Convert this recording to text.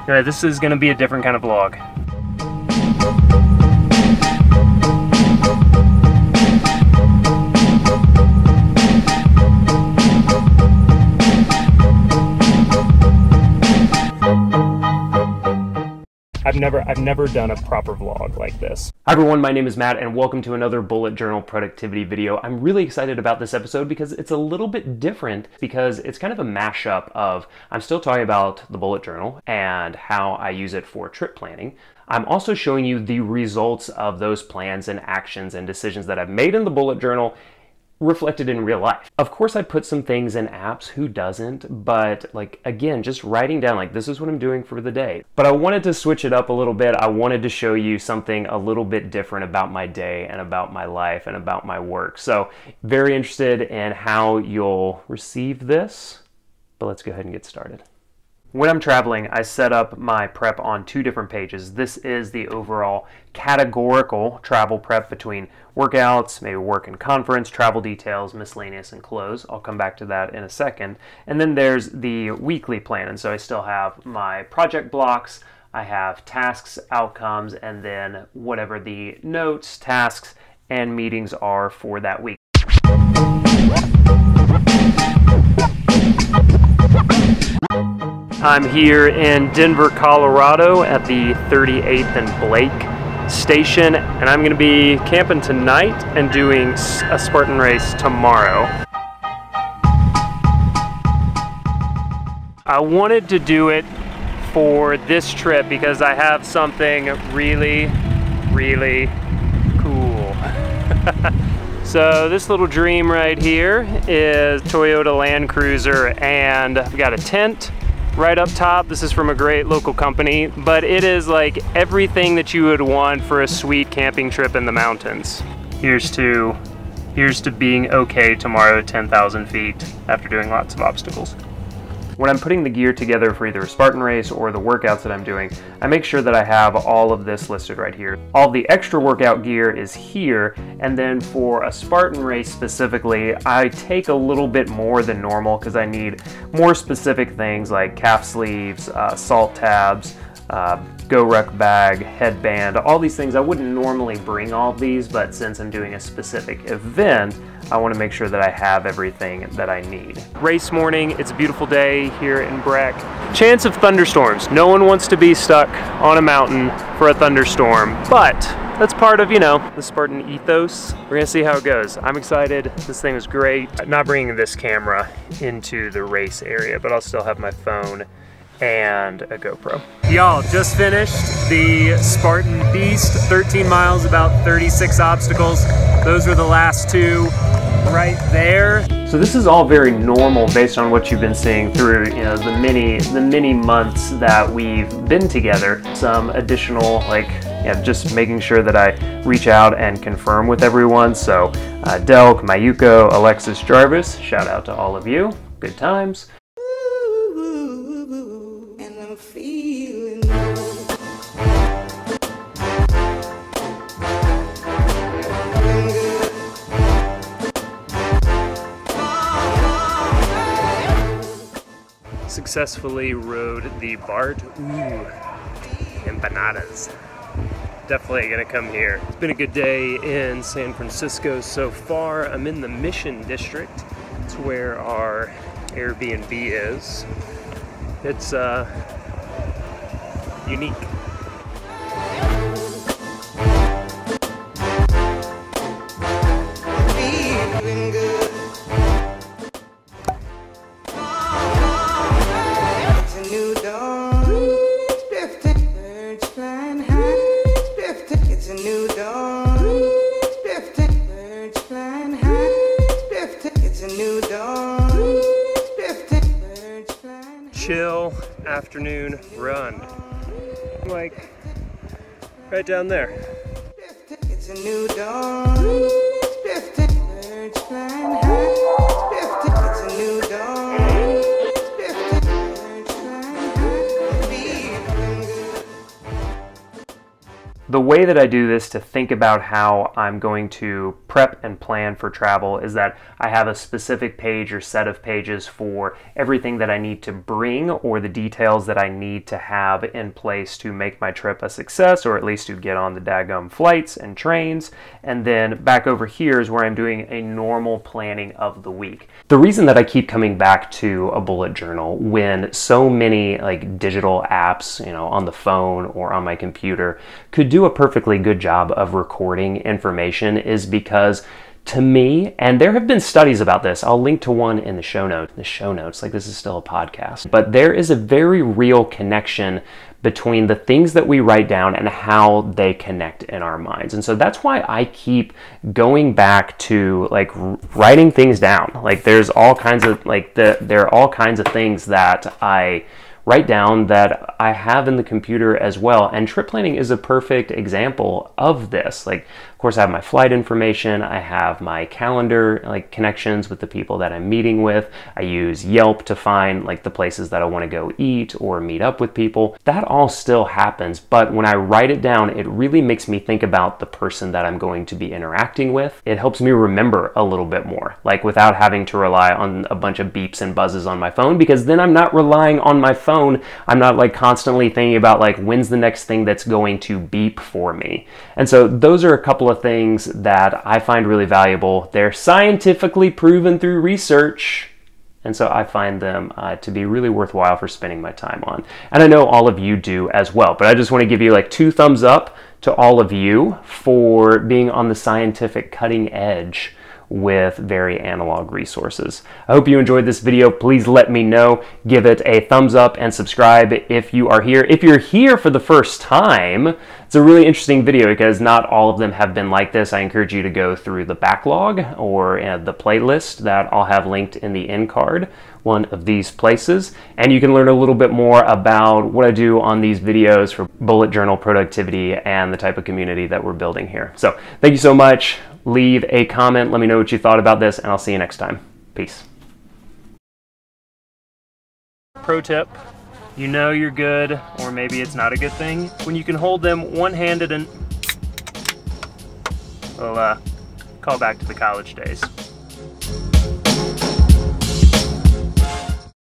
Alright, this is going to be a different kind of vlog. I've never done a proper vlog like this. Hi everyone, my name is Matt and welcome to another bullet journal productivity video. I'm really excited about this episode because it's a little bit different because it's kind of a mashup of, I'm still talking about the bullet journal and how I use it for trip planning. I'm also showing you the results of those plans and actions and decisions that I've made in the bullet journal reflected in real life. Of course I put some things in apps, who doesn't, but like again, just writing down like this is what I'm doing for the day. But I wanted to switch it up a little bit. I wanted to show you something a little bit different about my day and about my life and about my work. So very interested in how you'll receive this, but let's go ahead and get started. When I'm traveling, I set up my prep on two different pages. This is the overall categorical travel prep between workouts, maybe work and conference, travel details, miscellaneous, and clothes. I'll come back to that in a second. And then there's the weekly plan. And so I still have my project blocks, I have tasks, outcomes, and then whatever the notes, tasks, and meetings are for that week. I'm here in Denver, Colorado at the 38th and Blake station, and I'm going to be camping tonight and doing a Spartan race tomorrow. I wanted to do it for this trip because I have something really, really cool. So this little dream right here is Toyota Land Cruiser, and I've got a tent right up top. This is from a great local company, but it is like everything that you would want for a sweet camping trip in the mountains. Here's to being okay tomorrow at 10,000 feet after doing lots of obstacles. When I'm putting the gear together for either a Spartan race or the workouts that I'm doing, I make sure that I have all of this listed right here. All the extra workout gear is here, and then for a Spartan race specifically, I take a little bit more than normal because I need more specific things like calf sleeves, salt tabs, GoRuck bag, headband, all these things. I wouldn't normally bring all of these, but since I'm doing a specific event, I want to make sure that I have everything that I need. Race morning, it's a beautiful day here in Breck. Chance of thunderstorms. No one wants to be stuck on a mountain for a thunderstorm, but that's part of, you know, the Spartan ethos. We're gonna see how it goes. I'm excited. This thing is great. I'm not bringing this camera into the race area, but I'll still have my phone and a GoPro. Y'all, just finished the Spartan Beast, 13 miles, about 36 obstacles. Those were the last two right there. So this is all very normal based on what you've been seeing through, you know, the many months that we've been together. Some additional, like, yeah, just making sure that I reach out and confirm with everyone. So Delk, Mayuko, Alexis, Jarvis, shout out to all of you. Good times. Successfully rode the BART. Ooh, empanadas. Definitely gonna come here. It's been a good day in San Francisco so far. I'm in the Mission District. It's where our Airbnb is. It's unique. Chill afternoon run. Like right down there. It's a new dawn. It's a new dawn. The way that I do this to think about how I'm going to prep and plan for travel is that I have a specific page or set of pages for everything that I need to bring or the details that I need to have in place to make my trip a success, or at least to get on the daggum flights and trains. And then back over here is where I'm doing a normal planning of the week. The reason that I keep coming back to a bullet journal when so many like digital apps, you know, on the phone or on my computer could do a perfectly good job of recording information is because to me, and there have been studies about this, I'll link to one in the show notes, like this is still a podcast, but there is a very real connection between the things that we write down and how they connect in our minds. And so that's why I keep going back to like writing things down. Like there's all kinds of there are all kinds of things that I write down that I have in the computer as well. And trip planning is a perfect example of this. Like, of course, I have my flight information. I have my calendar, like connections with the people that I'm meeting with. I use Yelp to find like the places that I want to go eat or meet up with people. That all still happens. But when I write it down, it really makes me think about the person that I'm going to be interacting with. It helps me remember a little bit more, like without having to rely on a bunch of beeps and buzzes on my phone, because then I'm not relying on my phone. I'm not like constantly thinking about like when's the next thing that's going to beep for me. And so those are a couple of things that I find really valuable. They're scientifically proven through research. And so I find them to be really worthwhile for spending my time on. And I know all of you do as well, but I just want to give you like 2 thumbs up to all of you for being on the scientific cutting edge with very analog resources. I hope you enjoyed this video. Please let me know. Give it a thumbs up and subscribe if you are here. If you're here for the first time, it's a really interesting video because not all of them have been like this. I encourage you to go through the backlog or the playlist that I'll have linked in the end card, one of these places, and you can learn a little bit more about what I do on these videos for bullet journal productivity and the type of community that we're building here. So thank you so much. Leave a comment. Let me know what you thought about this, and I'll see you next time. Peace. Pro tip, you know you're good, or maybe it's not a good thing, when you can hold them one-handed and we'll call back to the college days.